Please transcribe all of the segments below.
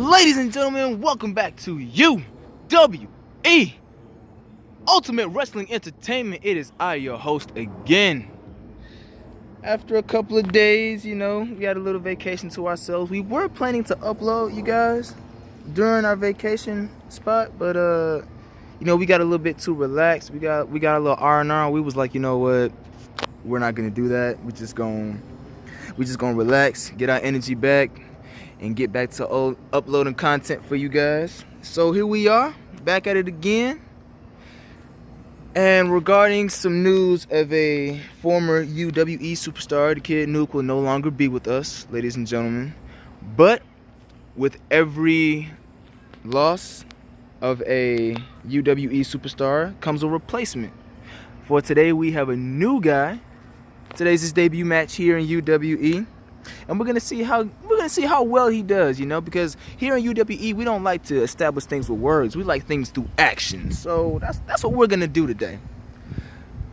Ladies and gentlemen, welcome back to UWE Ultimate Wrestling Entertainment. It is I, your host, again. After a couple of days, we had a little vacation to ourselves. We were planning to upload, you guys, during our vacation spot, but we got a little bit too relaxed. We got a little R&R. We was like, you know what? We're not gonna do that. We just gonna relax, get our energy back, and get back to uploading content for you guys. So here we are, back at it again. And regarding some news of a former UWE superstar, the Kid Nuke will no longer be with us, ladies and gentlemen. But with every loss of a UWE superstar comes a replacement. For today, we have a new guy. Today's his debut match here in UWE, and we're gonna see how well he does. Because here in UWE, we don't like to establish things with words. We like things through action. So that's what we're gonna do today.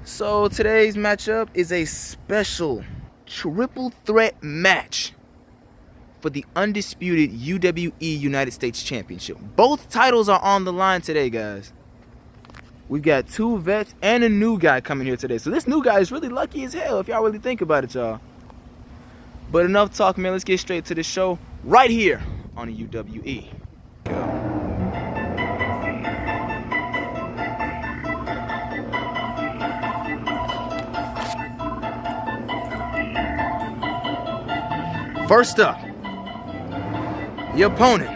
So today's matchup is a special triple threat match for the undisputed UWE United States Championship. Both titles are on the line today, guys. We've got two vets and a new guy coming here today. So this new guy is really lucky as hell if y'all really think about it, y'all. But enough talk, man. Let's get straight to the show right here on the UWE. First up, the opponent,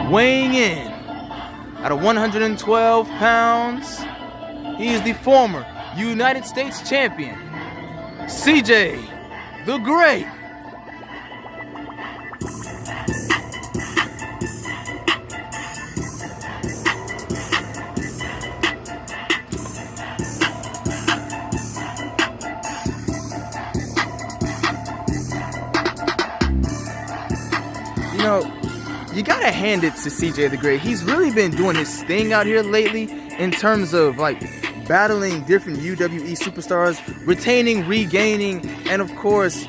weighing in at 112 pounds, he is the former United States champion, CJ the Great. You gotta hand it to CJ the Great. He's really been doing his thing out here lately in terms of battling different UWE superstars, retaining, regaining, and of course,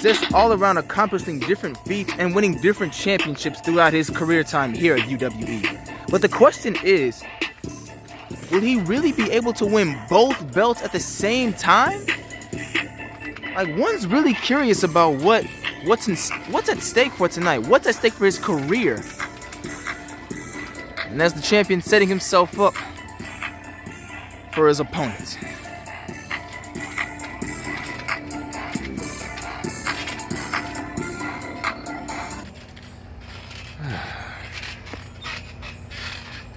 just all around accomplishing different feats and winning different championships throughout his career time here at UWE. But the question is, will he really be able to win both belts at the same time? One's really curious about what's at stake for tonight. What's at stake for his career? And as the champion setting himself up for his opponent.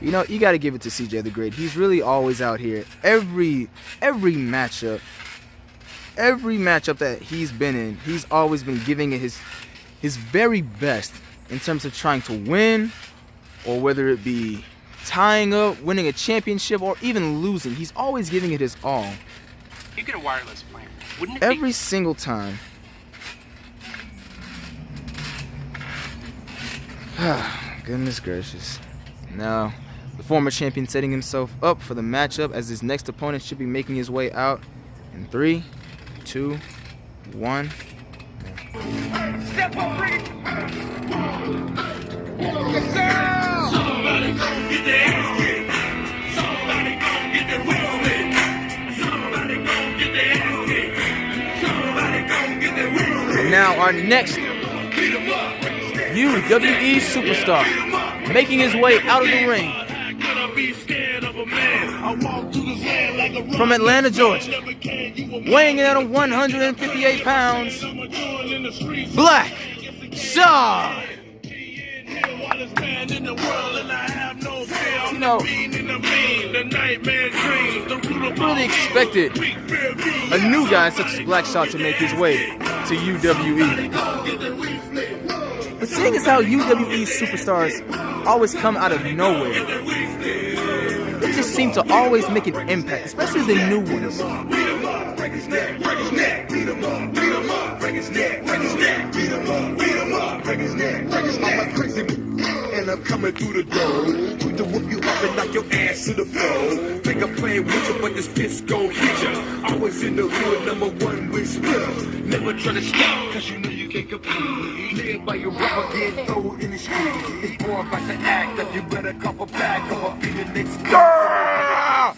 You got to give it to CJ the Great. He's really always out here. Every matchup that he's been in, he's always been giving it his very best in terms of trying to win, or whether it be tying up, winning a championship, or even losing. He's always giving it his all. You get a wireless plan, wouldn't it every single time. Goodness gracious. Now, the former champion setting himself up for the matchup as his next opponent should be making his way out in 3, 2, 1. Step up, Rick! Somebody gon' get their ass kicked. Somebody gon' get their wheels lit. Somebody gon' get their ass kicked. Somebody gon' get their wheels lit. And now our next UWE superstar making his way out of the ring from Atlanta, Georgia, weighing in at 158 pounds, Black Shaw. Really expected a new guy such as Black Shaw to make his way to UWE. But seeing as how UWE superstars always come out of nowhere, they just seem to always make an impact, especially the new ones. And I'm coming through the door, quick to whoop you up and knock your ass to the floor. Think I'm playing with you, but this bitch gon' hit ya. Always in the hood, #1 with Never try to stop, cause you know you can't compete. Live by your rubber, get thrown in the street. It's more about the act up, you better cop a back up, I'll be the next guy.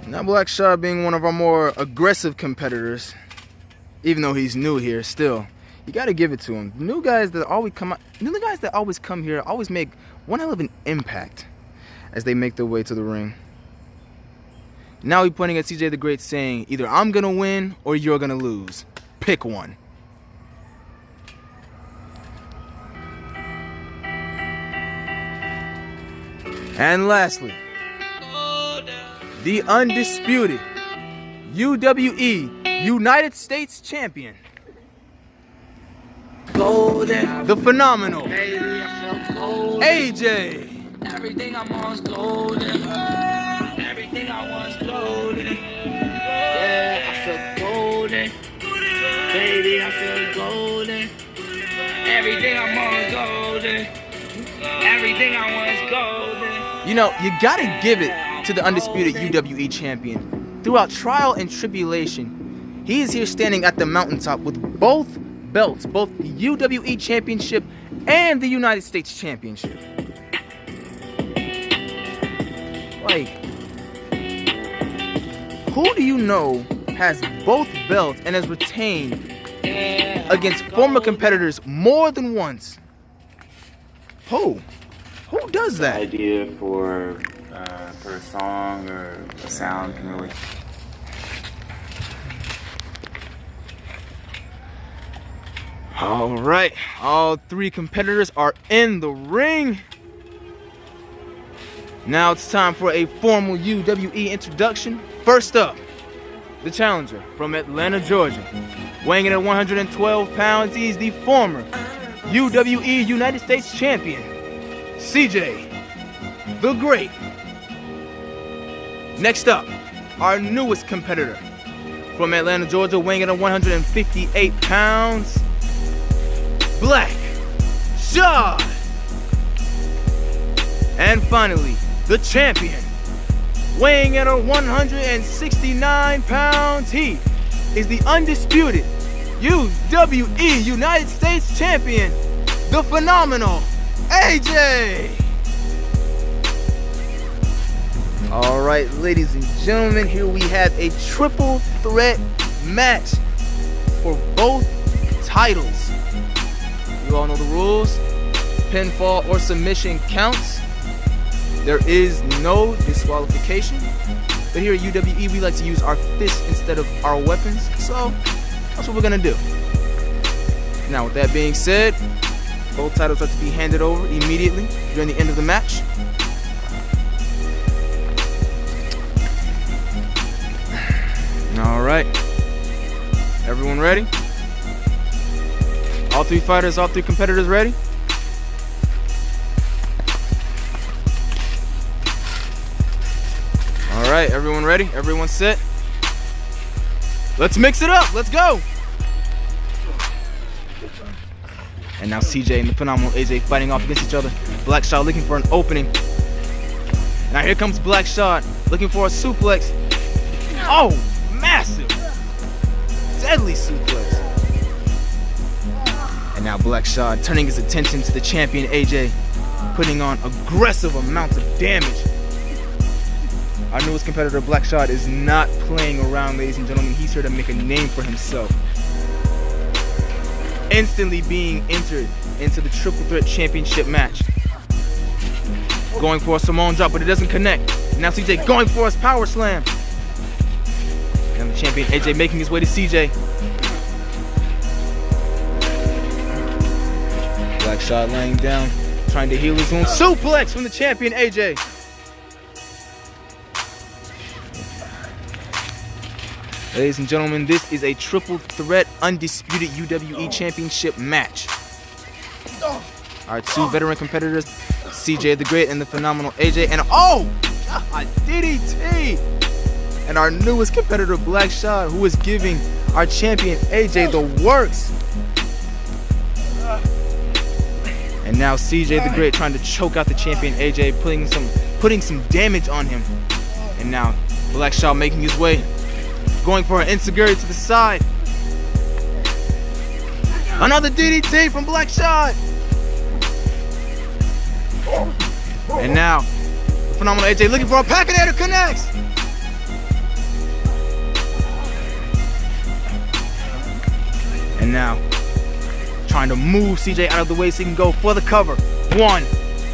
Now Black Shot being one of our more aggressive competitors, even though he's new here, still, you gotta give it to him. New guys that always come here always make one hell of an impact as they make their way to the ring. Now he's pointing at CJ the Great saying, either I'm gonna win or you're gonna lose. Pick one. And lastly, the undisputed UWE United States Champion, Golden. the phenomenal Baby, I feel golden. AJ. Everything I want is golden. Everything I want is golden. Yeah, I feel golden. Baby, I feel golden. Everything I want is golden. Everything I want is golden. You know, you gotta give it to the undisputed UWE champion. Throughout trial and tribulation, he is here standing at the mountaintop with both belts, both the UWE championship and the United States championship. Like, who do you know has both belts and has retained against former competitors more than once? Who? Who does that? Idea for a song or a sound can really. All right, all three competitors are in the ring. Now it's time for a formal UWE introduction. First up, the challenger from Atlanta, Georgia. Weighing in at 112 pounds, he's the former UWE United States champion, CJ the Great. Next up, our newest competitor from Atlanta, Georgia, weighing in at 158 pounds, Black Shot. And finally, the champion, weighing at 169 pounds, he is the undisputed UWE United States champion, the phenomenal AJ. All right, ladies and gentlemen, here we have a triple threat match for both titles. You all know the rules. Pinfall or submission counts. There is no disqualification. But here at UWE, we like to use our fists instead of our weapons. So that's what we're gonna do. Now, with that being said, both titles are to be handed over immediately during the end of the match. All right, everyone ready? All three fighters, all three competitors ready? All right, everyone ready? Everyone set? Let's mix it up, let's go! And now CJ and the phenomenal AJ fighting off against each other. Black Shot looking for an opening. Now here comes Black Shot looking for a suplex. Oh, massive! Deadly suplex. And now Black Shot turning his attention to the champion AJ, putting on aggressive amounts of damage. Our newest competitor, Black Shot, is not playing around, ladies and gentlemen. He's here to make a name for himself. Instantly being entered into the Triple Threat Championship match. Going for a Samoan drop, but it doesn't connect. Now CJ going for his power slam. And the champion AJ making his way to CJ. Black Shot laying down, trying to heal his wound. Suplex from the champion AJ. Ladies and gentlemen, this is a triple threat undisputed UWE championship match. Our two veteran competitors, CJ the Great and the phenomenal AJ, and oh, a DDT! And our newest competitor, Black Shot, who is giving our champion AJ the works. And now CJ the Great trying to choke out the champion AJ, putting some damage on him. And now Blackshot making his way. Going for an enziguri to the side. Another DDT from Blackshot. And now, the phenomenal AJ looking for a Pacinator, connects. And now, trying to move CJ out of the way so he can go for the cover. 1,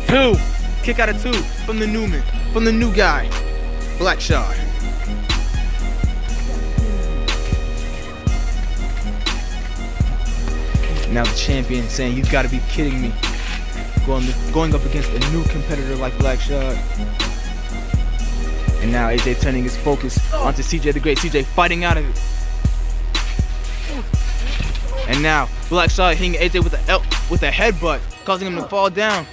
2, kick out of 2 from the Newman, from the new guy, Blackshot. Now the champion saying, "You've got to be kidding me." Going up against a new competitor like Blackshot. And now AJ turning his focus onto CJ the Great. CJ fighting out of it. And now Blackshot hitting AJ with a headbutt, causing him to fall down.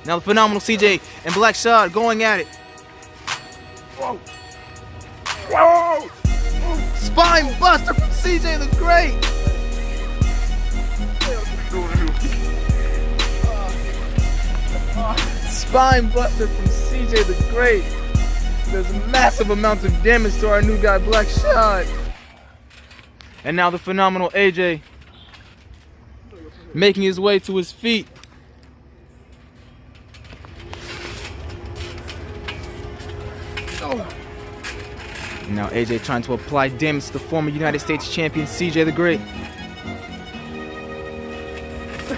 Now the phenomenal CJ and Blackshot going at it. Spine buster from CJ the Great. Spine buster from CJ the Great. There's massive amounts of damage to our new guy Blackshot. And now the phenomenal AJ making his way to his feet. And now AJ trying to apply damage to the former United States champion CJ the Great.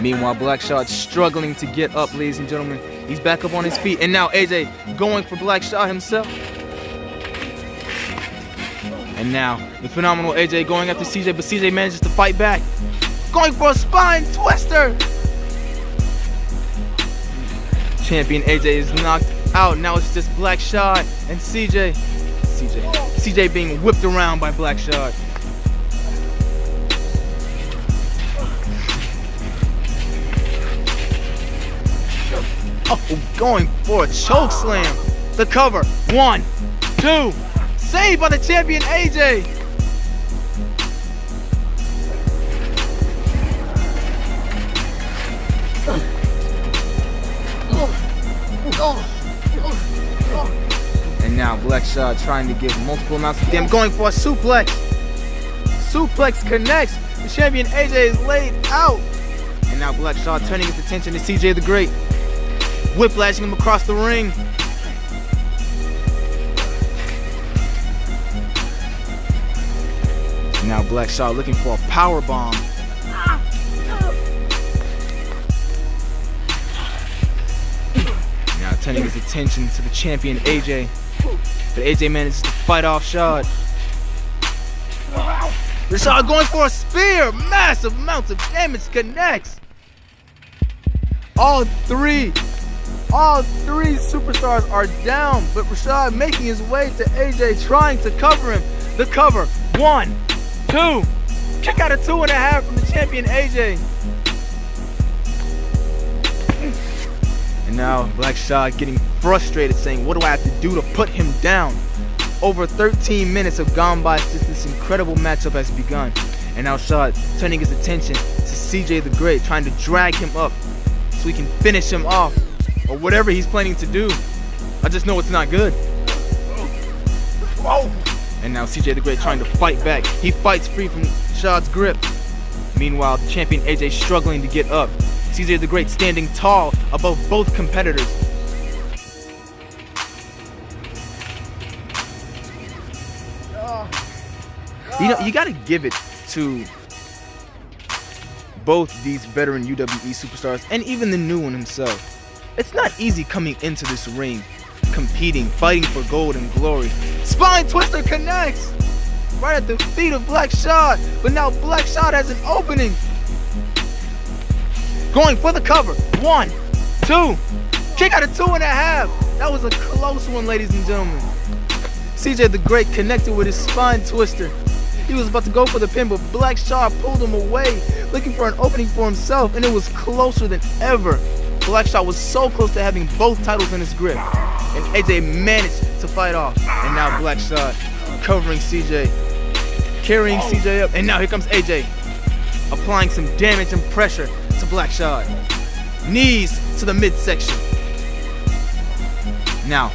Meanwhile, Blackshot struggling to get up, ladies and gentlemen. He's back up on his feet, and now AJ going for Blackshot himself. And now the phenomenal AJ going after CJ, but CJ manages to fight back. Going for a spine twister. Champion AJ is knocked out. Now it's just Blackshot and CJ. CJ being whipped around by Blackshot. Oh, going for a choke slam. The cover. 1, 2. Saved by the champion AJ. And now Blackshot trying to give multiple amounts of damage. Going for a suplex. Suplex connects. The champion AJ is laid out. And now Blackshot turning his attention to CJ the Great. Whiplashing him across the ring. Now Blackshot looking for a power bomb. Now turning his attention to the champion AJ. But AJ manages to fight off Shad. Rashad going for a spear. Massive amounts of damage connects. All three superstars are down, but Rashad making his way to AJ, trying to cover him. The cover. 1, 2. Kick out of 2.5 from the champion AJ. And now Blackshot getting frustrated, saying, "What do I have to do to put him down?" Over 13 minutes have gone by since this incredible matchup has begun. And now Shad turning his attention to CJ the Great, trying to drag him up so he can finish him off, or whatever he's planning to do. I just know it's not good. And now CJ the Great trying to fight back. He fights free from Shad's grip. Meanwhile, the champion AJ struggling to get up. CJ the Great standing tall above both competitors. You know, you gotta give it to both these veteran UWE superstars and even the new one himself. It's not easy coming into this ring, competing, fighting for gold and glory. Spine twister connects right at the feet of Blackshot, but now Blackshot has an opening. Going for the cover. 1, 2. Kick out of 2.5. That was a close one, ladies and gentlemen. CJ the Great connected with his spine twister. He was about to go for the pin, but Blackshot pulled him away, looking for an opening for himself, and it was closer than ever. Blackshot was so close to having both titles in his grip, and AJ managed to fight off. And now Blackshot covering CJ, carrying CJ up, and now here comes AJ, applying some damage and pressure to Blackshot. Knees to the midsection. Now,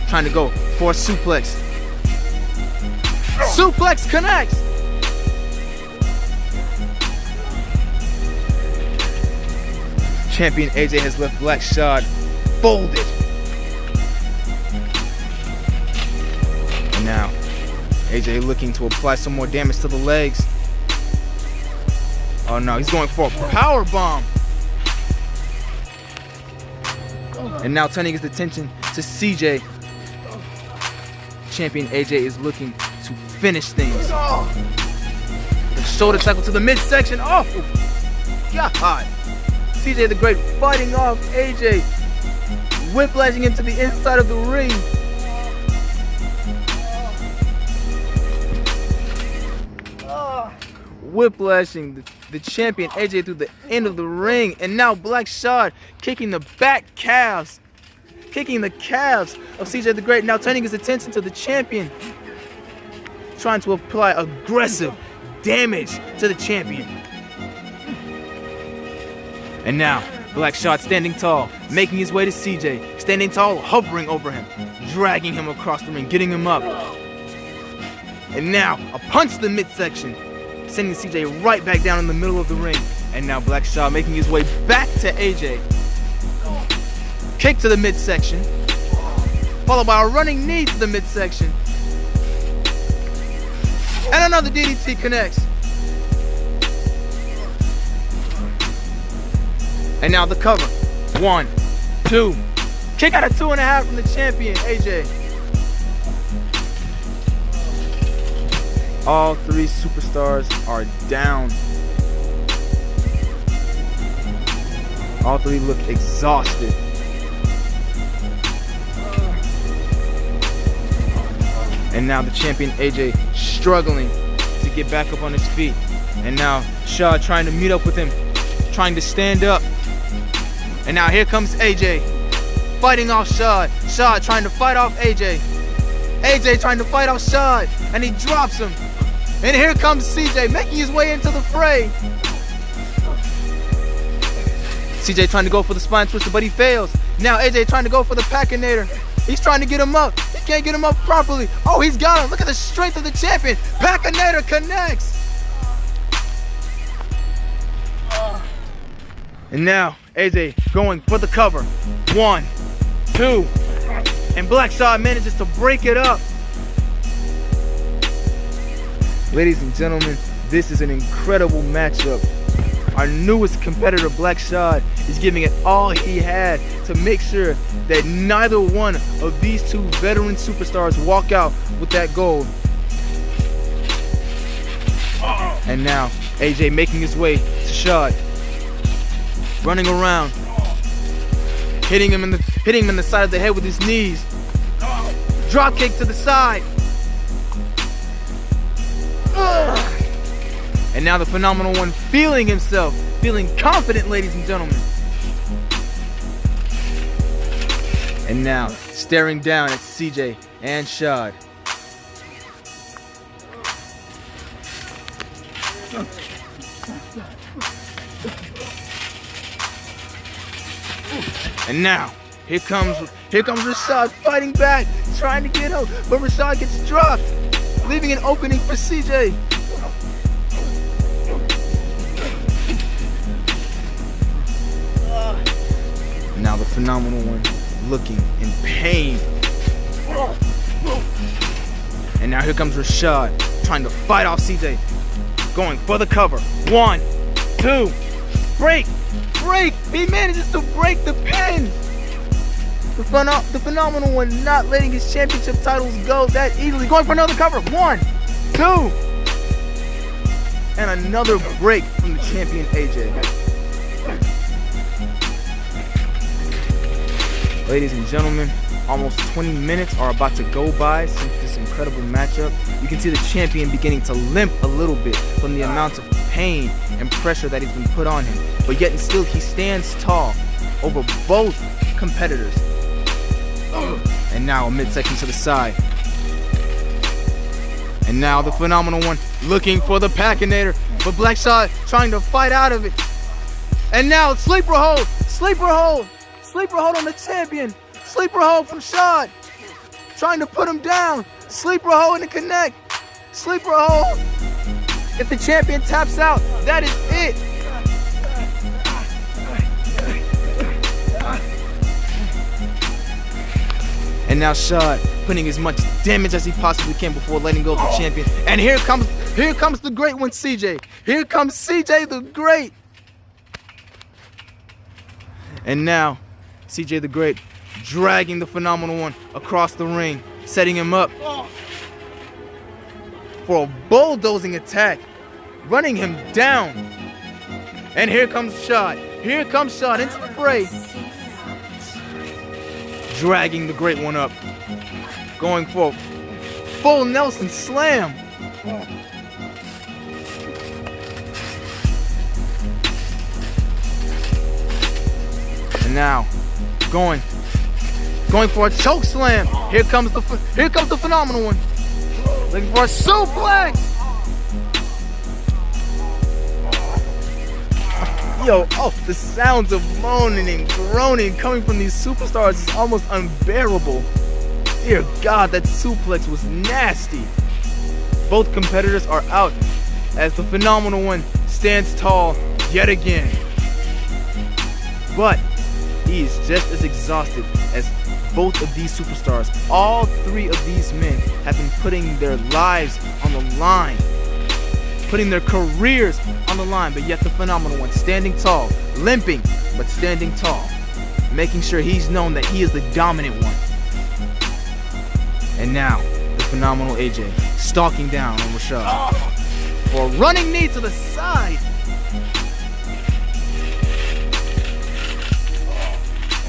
trying to go for a suplex. Suplex connects. Champion AJ has left Black Shot folded. And now, AJ looking to apply some more damage to the legs. Oh no, he's going for a power bomb. And now turning his attention to CJ. Champion AJ is looking to finish things. The shoulder tackle to the midsection. Oh, God. CJ the Great fighting off AJ. Whiplashing into the inside of the ring. Whiplashing the champion AJ through the end of the ring. And now Black Shot kicking the back calves. Kicking the calves of CJ the Great. Now turning his attention to the champion. Trying to apply aggressive damage to the champion. And now, Black Shot standing tall, making his way to CJ. Standing tall, hovering over him, dragging him across the ring, getting him up. And now, a punch to the midsection, sending CJ right back down in the middle of the ring. And now Black Shot making his way back to AJ. Kick to the midsection, followed by a running knee to the midsection. And another DDT connects. And now the cover. 1, 2. Kick out of 2.5 from the champion, AJ. All three superstars are down. All three look exhausted. And now the champion AJ struggling to get back up on his feet. And now Shaw trying to meet up with him, trying to stand up. And now here comes AJ, fighting off Shaw. Shaw trying to fight off AJ. AJ trying to fight off Shaw, and he drops him. And here comes CJ, making his way into the fray. CJ trying to go for the spine twister, but he fails. Now AJ trying to go for the Pacinator. He's trying to get him up. He can't get him up properly. Oh, he's got him. Look at the strength of the champion. Pacinator connects. And now AJ going for the cover. 1, 2. And Black Shot manages to break it up. Ladies and gentlemen, this is an incredible matchup. Our newest competitor, Black Shot, is giving it all he has to make sure that neither one of these two veteran superstars walk out with that gold. And now AJ making his way to Shot, running around, hitting him in the side of the head with his knees. Drop kick to the side. And now the Phenomenal One feeling himself, feeling confident, ladies and gentlemen. And now staring down at CJ and Shad. And now here comes Rashad fighting back, trying to get up, but Rashad gets dropped, leaving an opening for CJ. Now the Phenomenal One looking in pain. And now here comes Rashad trying to fight off CJ. Going for the cover. 1, 2. Break! Break! He manages to break the pin! The Phenomenal One not letting his championship titles go that easily. Going for another cover. 1, 2. And another break from the champion AJ. Ladies and gentlemen, almost 20 minutes are about to go by since this incredible matchup. You can see the champion beginning to limp a little bit from the amount of pain and pressure that has been put on him. But yet and still, he stands tall over both competitors. And now a midsection to the side. And now the Phenomenal One looking for the Pacinator, but Black Shot trying to fight out of it. And now sleeper hold, sleeper hold. Sleeper hold on the champion. Sleeper hold from Shad. Trying to put him down. Sleeper hold and connect. Sleeper hold. If the champion taps out, that is it. And now Shad putting as much damage as he possibly can before letting go of the champion. And here comes the great one, CJ. Here comes CJ the Great. And now, CJ the Great dragging the Phenomenal One across the ring, setting him up for a bulldozing attack, running him down. And here comes Shad. Here comes Shad into the fray, dragging the Great One up, going for a full Nelson slam. And now, going for a choke slam. Here comes the Phenomenal One, looking for a suplex. Yo, the sounds of moaning and groaning coming from these superstars is almost unbearable. Dear God, that suplex was nasty. Both competitors are out as the Phenomenal One stands tall yet again. But he is just as exhausted as both of these superstars. All three of these men have been putting their lives on the line, putting their careers on the line, but yet the Phenomenal One standing tall, limping, but standing tall, making sure he's known that he is the dominant one. And now, the Phenomenal AJ stalking down on Rashad for a running knee to the side.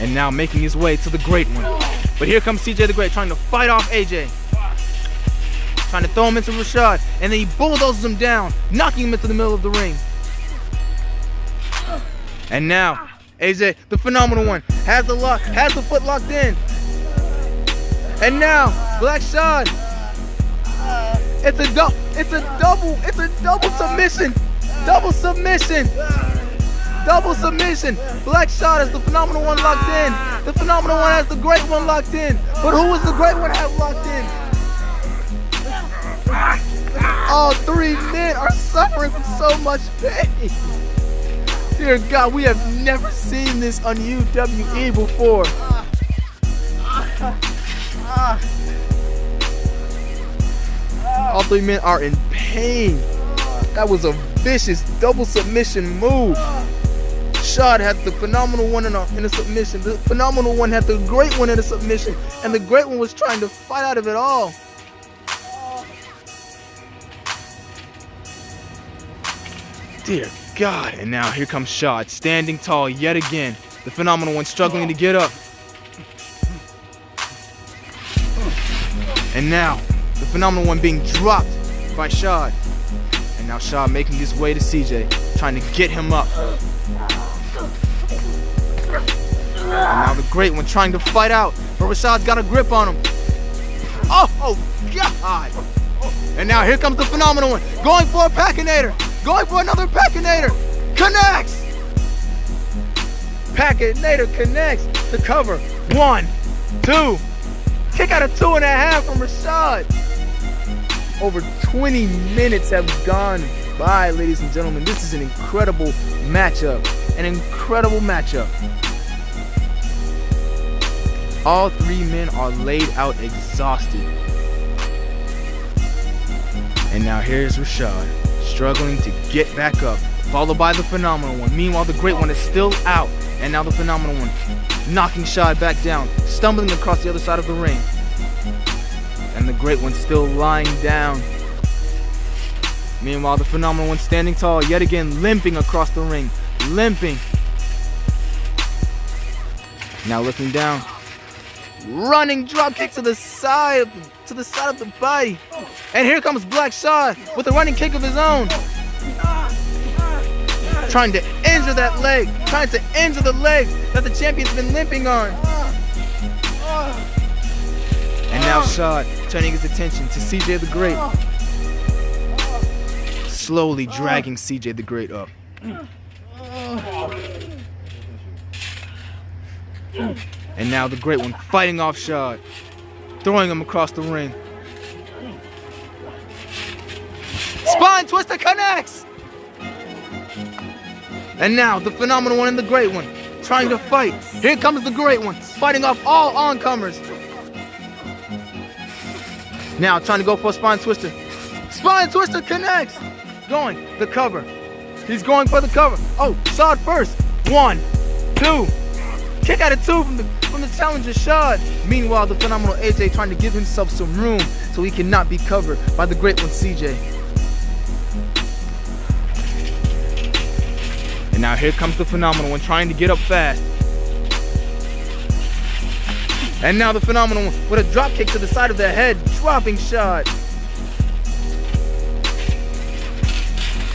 And now making his way to the Great One. But here comes CJ the Great trying to fight off AJ. Trying to throw him into Rashad, and then he bulldozes him down, knocking him into the middle of the ring. And now, AJ, the Phenomenal One, has the foot locked in. And now, Black Shad. It's a double submission. Double submission. Double submission. Black Shad has the Phenomenal One locked in. The Phenomenal One has the Great One locked in. But who is the Great One have locked in? All three men are suffering from so much pain. Dear God, we have never seen this on UWE before. All three men are in pain. That was a vicious double submission move. Shad had the Phenomenal One in a submission. The Phenomenal One had the Great One in a submission. And the Great One was trying to fight out of it all. Dear God. And now here comes Shad, standing tall yet again. The Phenomenal One struggling to get up. And now, the Phenomenal One being dropped by Shad. And now Shad making his way to CJ, trying to get him up. And now the Great One trying to fight out, but Rashad's got a grip on him. Oh God! And now here comes the Phenomenal One, going for a Packinator, going for another Packinator. Connects! Packinator connects to cover. 1, 2. Kick out of 2.5 from Rashad. Over 20 minutes have gone by, ladies and gentlemen. This is an incredible matchup. An incredible matchup. All three men are laid out exhausted. And now here's Rashad, struggling to get back up, followed by the Phenomenal One. Meanwhile, the Great One is still out. And now the Phenomenal One knocking Shad back down, stumbling across the other side of the ring. And the Great One still lying down. Meanwhile, the Phenomenal One standing tall, yet again limping across the ring. Limping. Now looking down. Running drop kick to the side of the body. And here comes Black Shad with a running kick of his own. Trying to injure that leg. Trying to injure the leg that the champion's been limping on. And now Shad turning his attention to CJ the Great. Slowly dragging CJ the Great up. And now the Great One fighting off Shad, throwing him across the ring. Spine twister connects. And now the phenomenal one and the great one trying to fight. Here comes the great one, fighting off all oncomers. Now trying to go for a spine twister. Spine twister connects. Going, the cover. He's going for the cover. Oh, Shad first. 1, 2. Kick out of 2 from the challenger Shad. Meanwhile, the phenomenal AJ trying to give himself some room so he cannot be covered by the great one CJ. And now here comes the phenomenal one trying to get up fast. And now the phenomenal one with a drop kick to the side of the head, dropping Shad.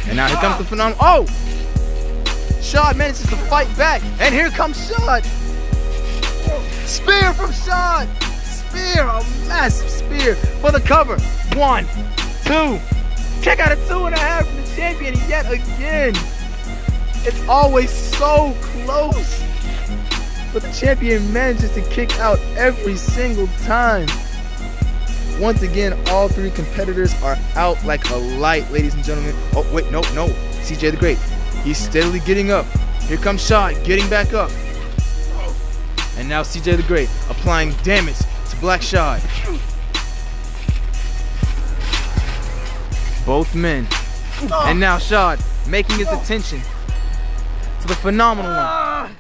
And now here comes the phenomenal. Oh! Shad manages to fight back. And here comes Shad. Spear from Shad. Spear, a massive spear for the cover. 1, 2. Kick out of 2.5 from the champion yet again. It's always so close. But the champion manages to kick out every single time. Once again, all 3 competitors are out like a light, ladies and gentlemen. Oh, wait, no. CJ the Great. He's steadily getting up. Here comes Shad getting back up. And now CJ the Great applying damage to Black Shad. Both men. And now Shad making his attention to the phenomenal one.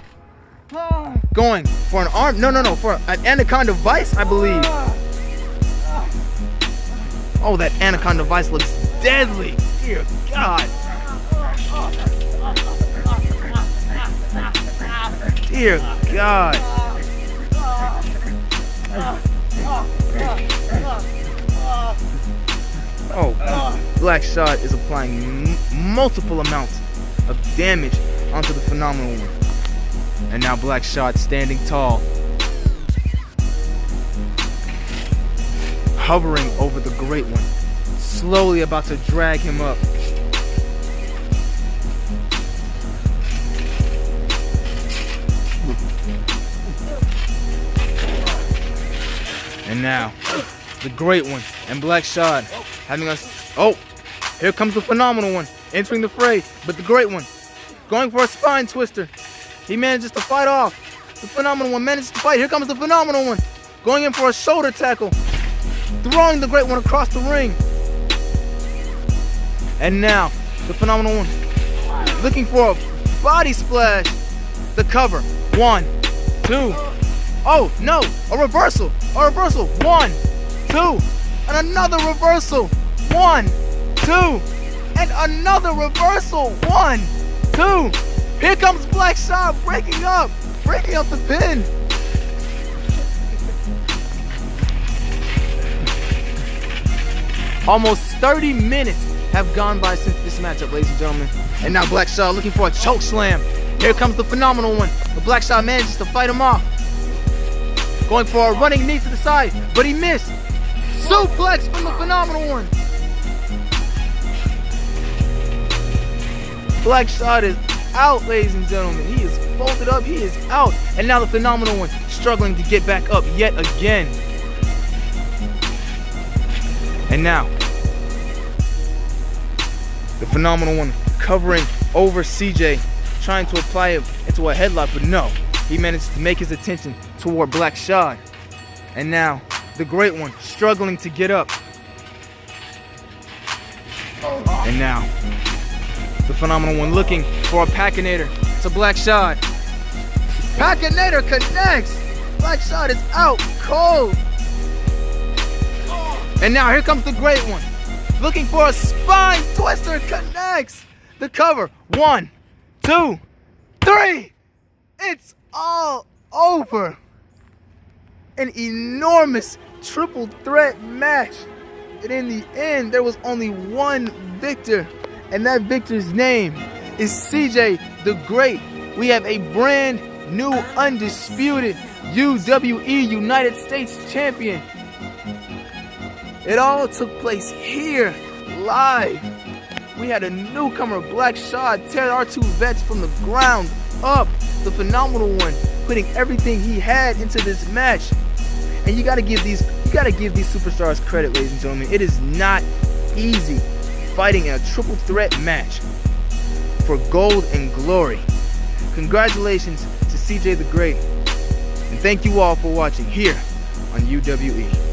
Going for an arm, no, for an anaconda vice, I believe. Oh, that anaconda vice looks deadly. Dear God. Dear God. Oh, Black Shad is applying multiple amounts of damage onto the phenomenal one. And now Black Shad standing tall, hovering over the great one, slowly about to drag him up. And now, the great one and Black Shad having us. Oh, here comes the phenomenal one entering the fray, but the great one going for a spine twister. He manages to fight off. The phenomenal one manages to fight. Here comes the phenomenal one going in for a shoulder tackle, throwing the great one across the ring. And now, the phenomenal one looking for a body splash. The cover. 1, 2. Oh, no. A reversal. 1, 2. And another reversal. 1, 2. And another reversal. 1, 2. Here comes Black Shad breaking up the pin. Almost 30 minutes have gone by since this matchup, ladies and gentlemen. And now Black Shad looking for a choke slam. Here comes the phenomenal one. The Black Shad manages to fight him off. Going for a running knee to the side, but he missed. Suplex from the phenomenal one. Black Shad is out, ladies and gentlemen. He is folded up, he is out. And now the phenomenal one struggling to get back up yet again. And now, the phenomenal one covering over CJ, trying to apply him into a headlock, but no. He manages to make his attention toward Black Shad. And now, the great one struggling to get up. And now, the phenomenal one looking for a Packinator to Black Shad. Packinator connects. Black Shad is out cold. And now here comes the great one. Looking for a spine twister, connects. The cover. 1, 2, 3. It's all over. An enormous triple threat match. And in the end, there was only one victor. And that victor's name is CJ the Great. We have a brand new undisputed UWE United States champion. It all took place here, live. We had a newcomer, Black Shad, tear our two vets from the ground up. The phenomenal one, putting everything he had into this match. And you gotta give these superstars credit, ladies and gentlemen. It is not easy fighting in a triple threat match for gold and glory. Congratulations to CJ the Great, and thank you all for watching here on UWE.